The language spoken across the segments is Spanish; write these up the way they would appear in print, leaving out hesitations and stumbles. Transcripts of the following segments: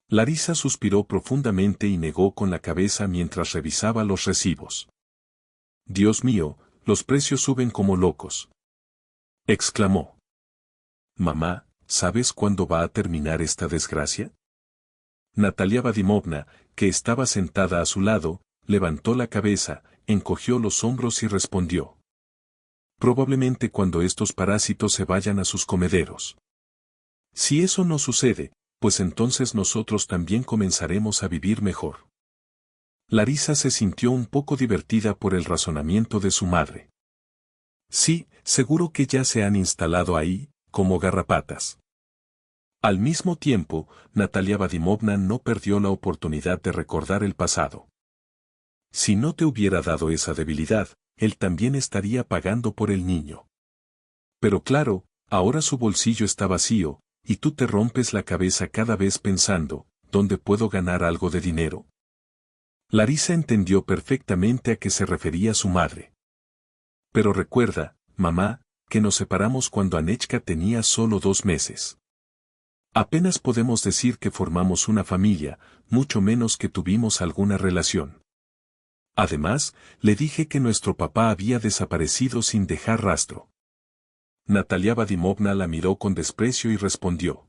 Larisa suspiró profundamente y negó con la cabeza mientras revisaba los recibos. Dios mío, los precios suben como locos. Exclamó. Mamá, ¿sabes cuándo va a terminar esta desgracia? Natalia Vadimovna, que estaba sentada a su lado, levantó la cabeza, encogió los hombros y respondió. Probablemente cuando estos parásitos se vayan a sus comederos. Si eso no sucede, pues entonces nosotros también comenzaremos a vivir mejor. Larisa se sintió un poco divertida por el razonamiento de su madre. Sí, seguro que ya se han instalado ahí, como garrapatas. Al mismo tiempo, Natalia Vadimovna no perdió la oportunidad de recordar el pasado. Si no te hubiera dado esa debilidad, él también estaría pagando por el niño. Pero claro, ahora su bolsillo está vacío, y tú te rompes la cabeza cada vez pensando, ¿dónde puedo ganar algo de dinero? Larisa entendió perfectamente a qué se refería su madre. Pero recuerda, mamá, que nos separamos cuando Anechka tenía solo 2 meses. Apenas podemos decir que formamos una familia, mucho menos que tuvimos alguna relación. Además, le dije que nuestro papá había desaparecido sin dejar rastro. Natalia Vadimovna la miró con desprecio y respondió.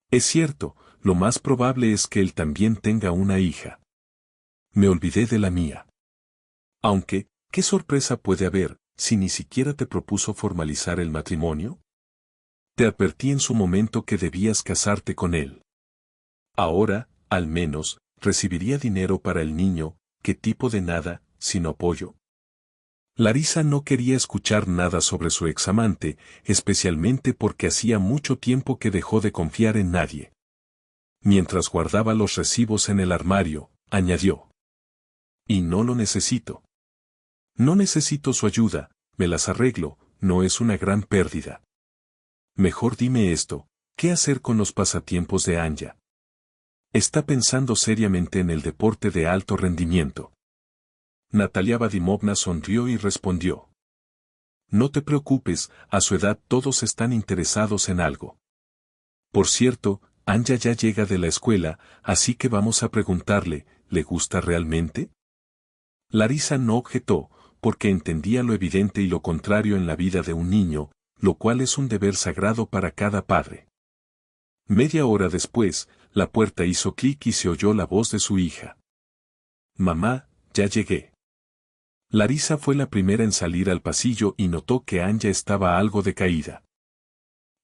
Es cierto, lo más probable es que él también tenga una hija. Me olvidé de la mía. Aunque, ¿qué sorpresa puede haber, si ni siquiera te propuso formalizar el matrimonio? Te advertí en su momento que debías casarte con él. Ahora, al menos, recibiría dinero para el niño, ¿qué tipo de nada, sino apoyo? Larisa no quería escuchar nada sobre su examante, especialmente porque hacía mucho tiempo que dejó de confiar en nadie. Mientras guardaba los recibos en el armario, añadió. Y no lo necesito. No necesito su ayuda, me las arreglo, no es una gran pérdida. Mejor dime esto, ¿qué hacer con los pasatiempos de Anya? Está pensando seriamente en el deporte de alto rendimiento. Natalia Vadimovna sonrió y respondió. No te preocupes, a su edad todos están interesados en algo. Por cierto, Anya ya llega de la escuela, así que vamos a preguntarle, ¿le gusta realmente? Larisa no objetó, porque entendía lo evidente y lo contrario en la vida de un niño, lo cual es un deber sagrado para cada padre. Media hora después, la puerta hizo clic y se oyó la voz de su hija. Mamá, ya llegué. Larisa fue la primera en salir al pasillo y notó que Anya estaba algo decaída.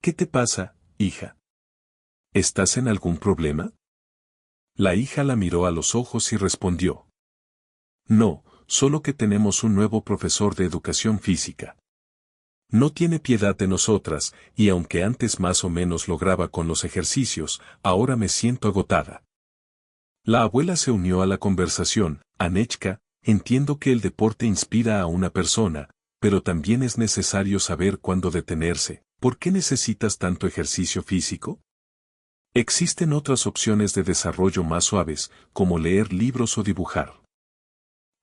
¿Qué te pasa, hija? ¿Estás en algún problema? La hija la miró a los ojos y respondió. No, solo que tenemos un nuevo profesor de educación física. No tiene piedad de nosotras, y aunque antes más o menos lograba con los ejercicios, ahora me siento agotada. La abuela se unió a la conversación. Anechka, entiendo que el deporte inspira a una persona, pero también es necesario saber cuándo detenerse. ¿Por qué necesitas tanto ejercicio físico? Existen otras opciones de desarrollo más suaves, como leer libros o dibujar.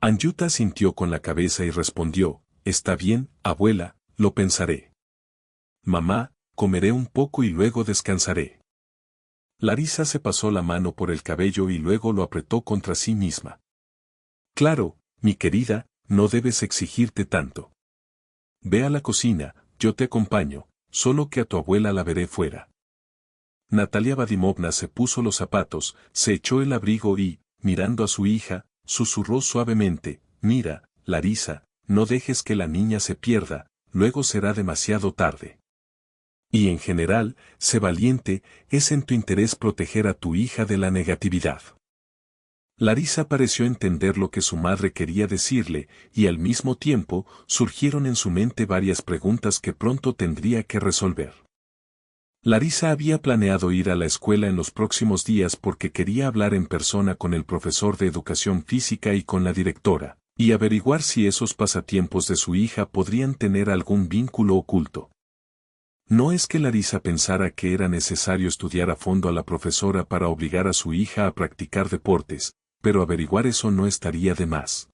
Anyuta sintió con la cabeza y respondió, está bien, abuela, lo pensaré. Mamá, comeré un poco y luego descansaré. Larisa se pasó la mano por el cabello y luego lo apretó contra sí misma. Claro, mi querida, no debes exigirte tanto. Ve a la cocina, yo te acompaño, solo que a tu abuela la veré fuera. Natalia Vadimovna se puso los zapatos, se echó el abrigo y, mirando a su hija, susurró suavemente, mira, Larisa, no dejes que la niña se pierda, luego será demasiado tarde. Y en general, sé valiente, es en tu interés proteger a tu hija de la negatividad. Larisa pareció entender lo que su madre quería decirle, y al mismo tiempo, surgieron en su mente varias preguntas que pronto tendría que resolver. Larisa había planeado ir a la escuela en los próximos días porque quería hablar en persona con el profesor de educación física y con la directora, y averiguar si esos pasatiempos de su hija podrían tener algún vínculo oculto. No es que Larisa pensara que era necesario estudiar a fondo a la profesora para obligar a su hija a practicar deportes, pero averiguar eso no estaría de más.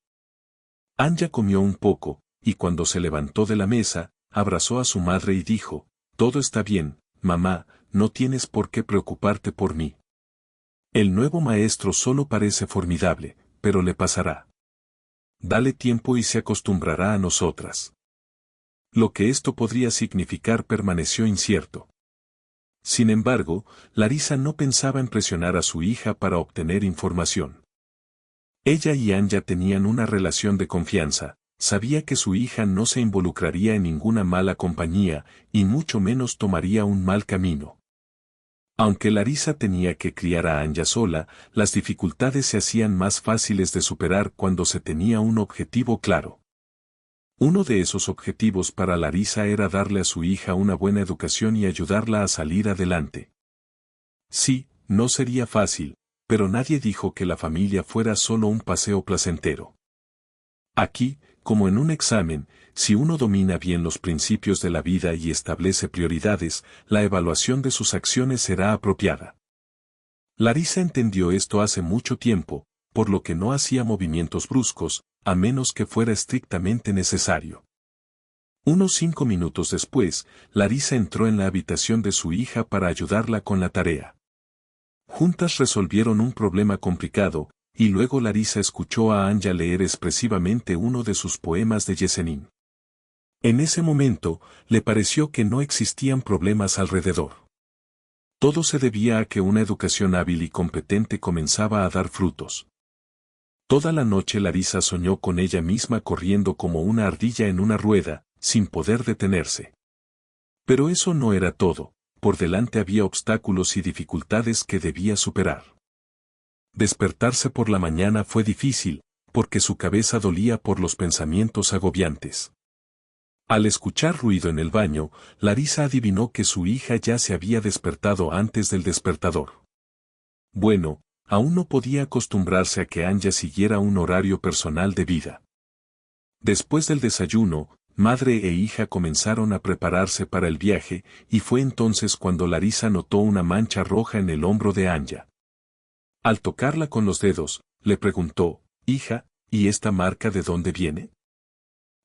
Anya comió un poco, y cuando se levantó de la mesa, abrazó a su madre y dijo, todo está bien, mamá, no tienes por qué preocuparte por mí. El nuevo maestro solo parece formidable, pero le pasará. Dale tiempo y se acostumbrará a nosotras. Lo que esto podría significar permaneció incierto. Sin embargo, Larisa no pensaba en presionar a su hija para obtener información. Ella y Anja tenían una relación de confianza, sabía que su hija no se involucraría en ninguna mala compañía, y mucho menos tomaría un mal camino. Aunque Larisa tenía que criar a Anja sola, las dificultades se hacían más fáciles de superar cuando se tenía un objetivo claro. Uno de esos objetivos para Larisa era darle a su hija una buena educación y ayudarla a salir adelante. Sí, no sería fácil, pero nadie dijo que la familia fuera solo un paseo placentero. Aquí, como en un examen, si uno domina bien los principios de la vida y establece prioridades, la evaluación de sus acciones será apropiada. Larisa entendió esto hace mucho tiempo, por lo que no hacía movimientos bruscos, a menos que fuera estrictamente necesario. Unos 5 minutos después, Larisa entró en la habitación de su hija para ayudarla con la tarea. Juntas resolvieron un problema complicado, y luego Larisa escuchó a Anja leer expresivamente uno de sus poemas de Yesenin. En ese momento, le pareció que no existían problemas alrededor. Todo se debía a que una educación hábil y competente comenzaba a dar frutos. Toda la noche Larisa soñó con ella misma corriendo como una ardilla en una rueda, sin poder detenerse. Pero eso no era todo, por delante había obstáculos y dificultades que debía superar. Despertarse por la mañana fue difícil, porque su cabeza dolía por los pensamientos agobiantes. Al escuchar ruido en el baño, Larisa adivinó que su hija ya se había despertado antes del despertador. Bueno, aún no podía acostumbrarse a que Anja siguiera un horario personal de vida. Después del desayuno, madre e hija comenzaron a prepararse para el viaje, y fue entonces cuando Larisa notó una mancha roja en el hombro de Anja. Al tocarla con los dedos, le preguntó, «Hija, ¿y esta marca de dónde viene?»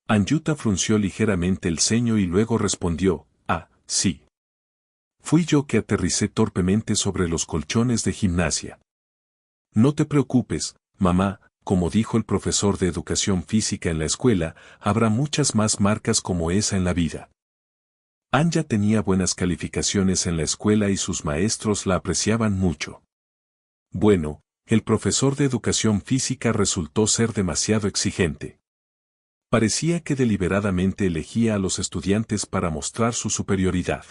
Anjuta frunció ligeramente el ceño y luego respondió, «Ah, sí. Fui yo que aterricé torpemente sobre los colchones de gimnasia». «No te preocupes, mamá», como dijo el profesor de educación física en la escuela, habrá muchas más marcas como esa en la vida. Anja tenía buenas calificaciones en la escuela y sus maestros la apreciaban mucho. Bueno, el profesor de educación física resultó ser demasiado exigente. Parecía que deliberadamente elegía a los estudiantes para mostrar su superioridad.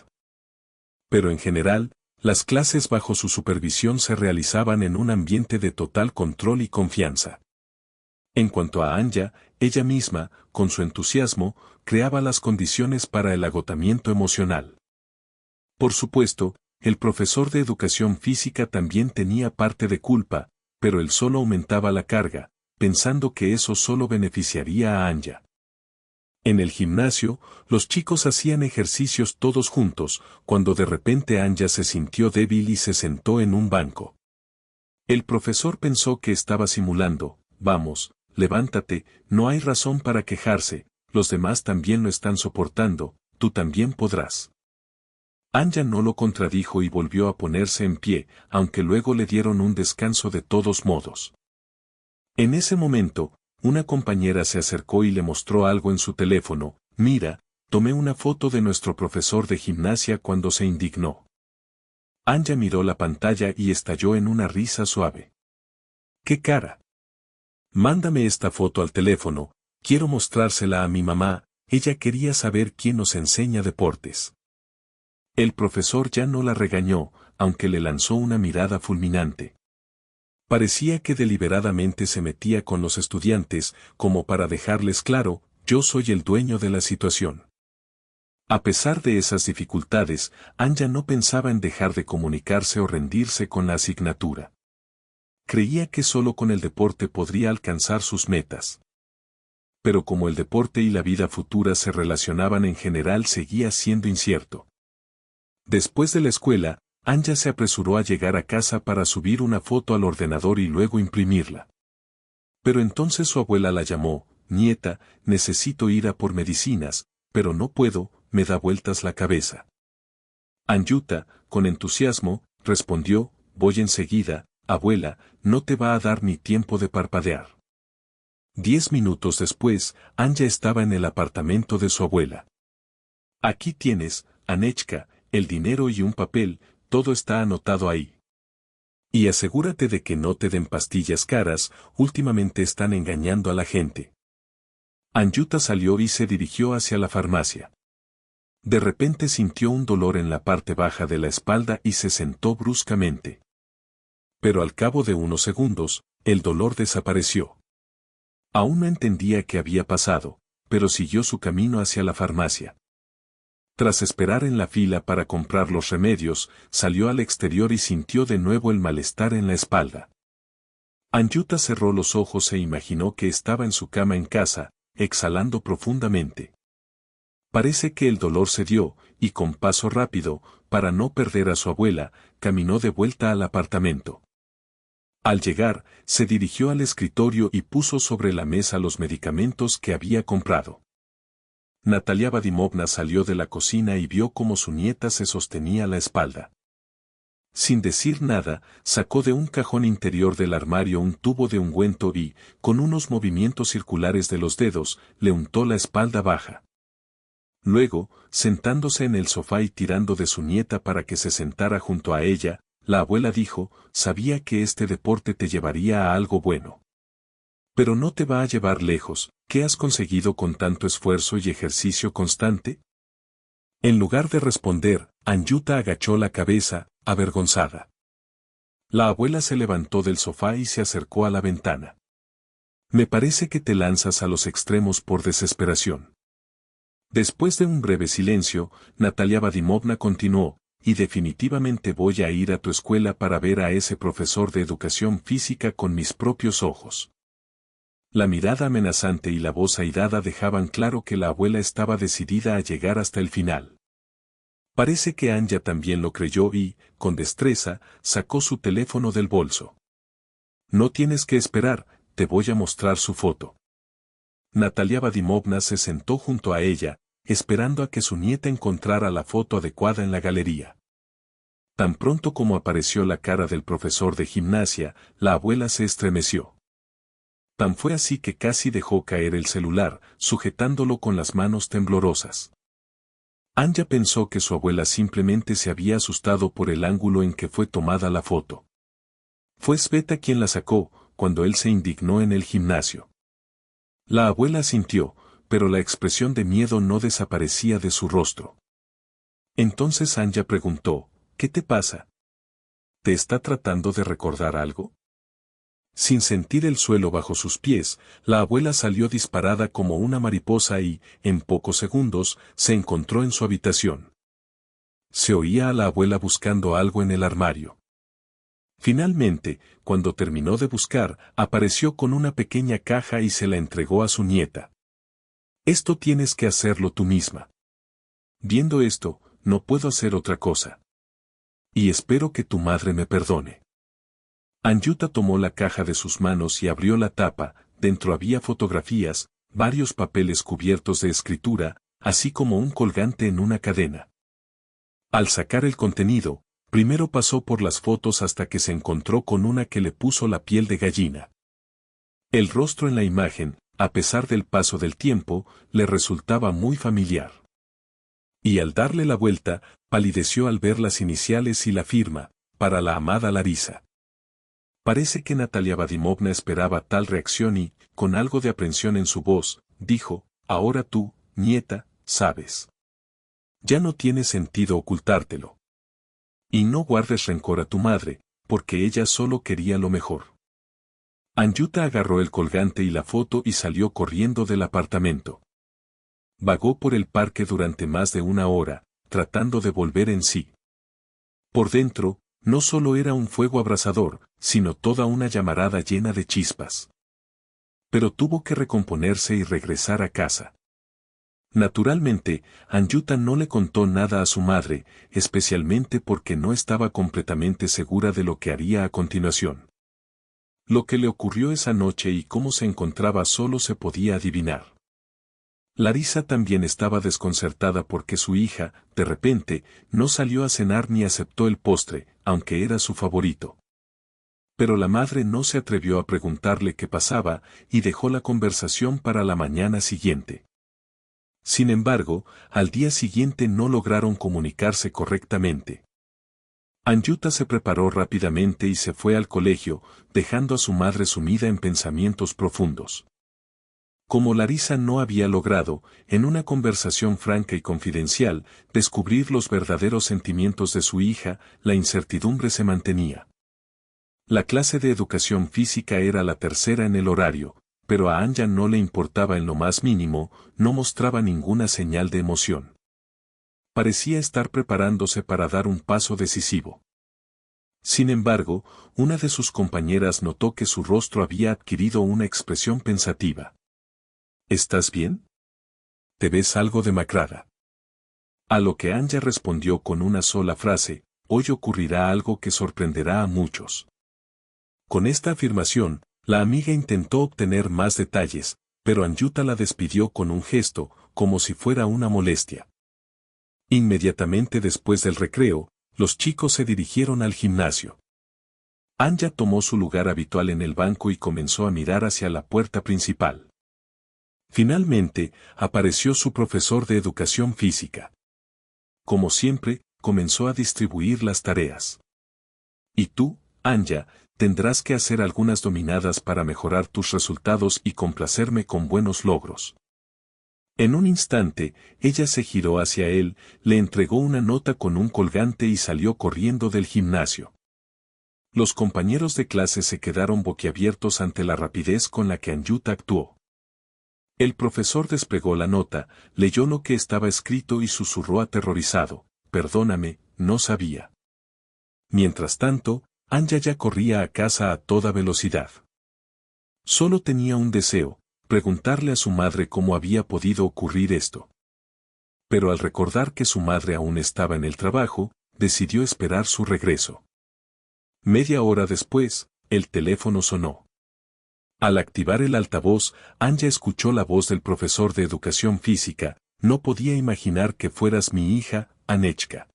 Pero en general, las clases bajo su supervisión se realizaban en un ambiente de total control y confianza. En cuanto a Anja, ella misma, con su entusiasmo, creaba las condiciones para el agotamiento emocional. Por supuesto, el profesor de educación física también tenía parte de culpa, pero él solo aumentaba la carga, pensando que eso solo beneficiaría a Anja. En el gimnasio, los chicos hacían ejercicios todos juntos, cuando de repente Anja se sintió débil y se sentó en un banco. El profesor pensó que estaba simulando, «Vamos, levántate, no hay razón para quejarse, los demás también lo están soportando, tú también podrás». Anja no lo contradijo y volvió a ponerse en pie, aunque luego le dieron un descanso de todos modos. En ese momento, una compañera se acercó y le mostró algo en su teléfono. «Mira, tomé una foto de nuestro profesor de gimnasia cuando se indignó». Anja miró la pantalla y estalló en una risa suave. «¡Qué cara! Mándame esta foto al teléfono, quiero mostrársela a mi mamá, ella quería saber quién nos enseña deportes». El profesor ya no la regañó, aunque le lanzó una mirada fulminante. Parecía que deliberadamente se metía con los estudiantes, como para dejarles claro, «Yo soy el dueño de la situación». A pesar de esas dificultades, Anja no pensaba en dejar de comunicarse o rendirse con la asignatura. Creía que solo con el deporte podría alcanzar sus metas. Pero como el deporte y la vida futura se relacionaban en general, seguía siendo incierto. Después de la escuela, Anja se apresuró a llegar a casa para subir una foto al ordenador y luego imprimirla. Pero entonces su abuela la llamó, «Nieta, necesito ir a por medicinas, pero no puedo, me da vueltas la cabeza». Anjuta, con entusiasmo, respondió, «Voy enseguida, abuela, no te va a dar ni tiempo de parpadear. 10 minutos después, Anya estaba en el apartamento de su abuela. Aquí tienes, Anechka, el dinero y un papel, todo está anotado ahí. Y asegúrate de que no te den pastillas caras, últimamente están engañando a la gente. Anyuta salió y se dirigió hacia la farmacia. De repente sintió un dolor en la parte baja de la espalda y se sentó bruscamente. Pero al cabo de unos segundos, el dolor desapareció. Aún no entendía qué había pasado, pero siguió su camino hacia la farmacia. Tras esperar en la fila para comprar los remedios, salió al exterior y sintió de nuevo el malestar en la espalda. Anyuta cerró los ojos e imaginó que estaba en su cama en casa, exhalando profundamente. Parece que el dolor cedió, y con paso rápido, para no perder a su abuela, caminó de vuelta al apartamento. Al llegar, se dirigió al escritorio y puso sobre la mesa los medicamentos que había comprado. Natalia Vadimovna salió de la cocina y vio cómo su nieta se sostenía la espalda. Sin decir nada, sacó de un cajón interior del armario un tubo de ungüento y, con unos movimientos circulares de los dedos, le untó la espalda baja. Luego, sentándose en el sofá y tirando de su nieta para que se sentara junto a ella, la abuela dijo, sabía que este deporte te llevaría a algo bueno. Pero no te va a llevar lejos, ¿qué has conseguido con tanto esfuerzo y ejercicio constante? En lugar de responder, Anyuta agachó la cabeza, avergonzada. La abuela se levantó del sofá y se acercó a la ventana. Me parece que te lanzas a los extremos por desesperación. Después de un breve silencio, Natalia Vadimovna continuó, y definitivamente voy a ir a tu escuela para ver a ese profesor de educación física con mis propios ojos. La mirada amenazante y la voz airada dejaban claro que la abuela estaba decidida a llegar hasta el final. Parece que Anya también lo creyó y, con destreza, sacó su teléfono del bolso. No tienes que esperar, te voy a mostrar su foto. Natalia Vadimovna se sentó junto a ella, esperando a que su nieta encontrara la foto adecuada en la galería. Tan pronto como apareció la cara del profesor de gimnasia, la abuela se estremeció. Tan fue así que casi dejó caer el celular, sujetándolo con las manos temblorosas. Anya pensó que su abuela simplemente se había asustado por el ángulo en que fue tomada la foto. Fue Sveta quien la sacó, cuando él se indignó en el gimnasio. La abuela asintió, pero la expresión de miedo no desaparecía de su rostro. Entonces Anya preguntó, ¿qué te pasa? ¿Te está tratando de recordar algo? Sin sentir el suelo bajo sus pies, la abuela salió disparada como una mariposa y, en pocos segundos, se encontró en su habitación. Se oía a la abuela buscando algo en el armario. Finalmente, cuando terminó de buscar, apareció con una pequeña caja y se la entregó a su nieta. Esto tienes que hacerlo tú misma. Viendo esto, no puedo hacer otra cosa. Y espero que tu madre me perdone. Anyuta tomó la caja de sus manos y abrió la tapa, dentro había fotografías, varios papeles cubiertos de escritura, así como un colgante en una cadena. Al sacar el contenido, primero pasó por las fotos hasta que se encontró con una que le puso la piel de gallina. El rostro en la imagen, a pesar del paso del tiempo, le resultaba muy familiar. Y al darle la vuelta, palideció al ver las iniciales y la firma, para la amada Larisa. Parece que Natalia Vadimovna esperaba tal reacción y, con algo de aprensión en su voz, dijo, ahora tú, nieta, sabes. Ya no tiene sentido ocultártelo. Y no guardes rencor a tu madre, porque ella solo quería lo mejor. Anyuta agarró el colgante y la foto y salió corriendo del apartamento. Vagó por el parque durante más de una hora, tratando de volver en sí. Por dentro, no solo era un fuego abrasador, sino toda una llamarada llena de chispas. Pero tuvo que recomponerse y regresar a casa. Naturalmente, Anyuta no le contó nada a su madre, especialmente porque no estaba completamente segura de lo que haría a continuación. Lo que le ocurrió esa noche y cómo se encontraba solo se podía adivinar. Larisa también estaba desconcertada porque su hija, de repente, no salió a cenar ni aceptó el postre, aunque era su favorito. Pero la madre no se atrevió a preguntarle qué pasaba y dejó la conversación para la mañana siguiente. Sin embargo, al día siguiente no lograron comunicarse correctamente. Anyuta se preparó rápidamente y se fue al colegio, dejando a su madre sumida en pensamientos profundos. Como Larisa no había logrado, en una conversación franca y confidencial, descubrir los verdaderos sentimientos de su hija, la incertidumbre se mantenía. La clase de educación física era la tercera en el horario, pero a Anya no le importaba en lo más mínimo, no mostraba ninguna señal de emoción. Parecía estar preparándose para dar un paso decisivo. Sin embargo, una de sus compañeras notó que su rostro había adquirido una expresión pensativa. ¿Estás bien? ¿Te ves algo demacrada? A lo que Anya respondió con una sola frase: hoy ocurrirá algo que sorprenderá a muchos. Con esta afirmación, la amiga intentó obtener más detalles, pero Anyuta la despidió con un gesto, como si fuera una molestia. Inmediatamente después del recreo, los chicos se dirigieron al gimnasio. Anya tomó su lugar habitual en el banco y comenzó a mirar hacia la puerta principal. Finalmente, apareció su profesor de educación física. Como siempre, comenzó a distribuir las tareas. Y tú, Anya, tendrás que hacer algunas dominadas para mejorar tus resultados y complacerme con buenos logros. En un instante, ella se giró hacia él, le entregó una nota con un colgante y salió corriendo del gimnasio. Los compañeros de clase se quedaron boquiabiertos ante la rapidez con la que Anyuta actuó. El profesor desplegó la nota, leyó lo que estaba escrito y susurró aterrorizado: perdóname, no sabía. Mientras tanto, Anya ya corría a casa a toda velocidad. Solo tenía un deseo: preguntarle a su madre cómo había podido ocurrir esto. Pero al recordar que su madre aún estaba en el trabajo, decidió esperar su regreso. Media hora después, el teléfono sonó. Al activar el altavoz, Anya escuchó la voz del profesor de educación física: no podía imaginar que fueras mi hija, Anechka.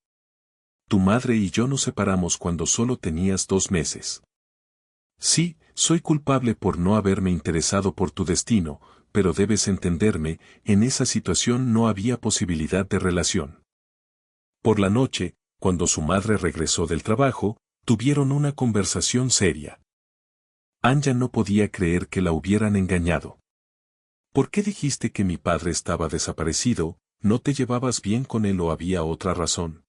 Tu madre y yo nos separamos cuando solo tenías 2 meses. Sí, soy culpable por no haberme interesado por tu destino, pero debes entenderme, en esa situación no había posibilidad de relación. Por la noche, cuando su madre regresó del trabajo, tuvieron una conversación seria. Anya no podía creer que la hubieran engañado. ¿Por qué dijiste que mi padre estaba desaparecido? ¿No te llevabas bien con él o había otra razón?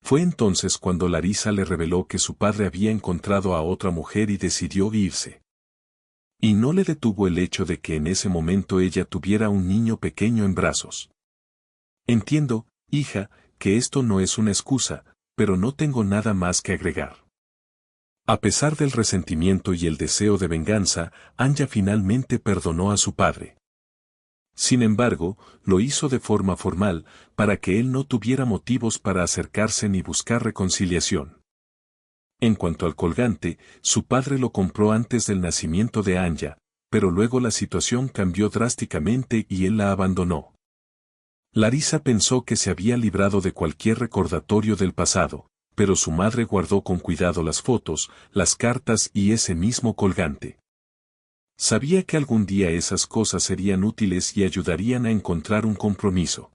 Fue entonces cuando Larisa le reveló que su padre había encontrado a otra mujer y decidió irse. Y no le detuvo el hecho de que en ese momento ella tuviera un niño pequeño en brazos. Entiendo, hija, que esto no es una excusa, pero no tengo nada más que agregar. A pesar del resentimiento y el deseo de venganza, Anya finalmente perdonó a su padre. Sin embargo, lo hizo de forma formal, para que él no tuviera motivos para acercarse ni buscar reconciliación. En cuanto al colgante, su padre lo compró antes del nacimiento de Anya, pero luego la situación cambió drásticamente y él la abandonó. Larisa pensó que se había librado de cualquier recordatorio del pasado, pero su madre guardó con cuidado las fotos, las cartas y ese mismo colgante. Sabía que algún día esas cosas serían útiles y ayudarían a encontrar un compromiso.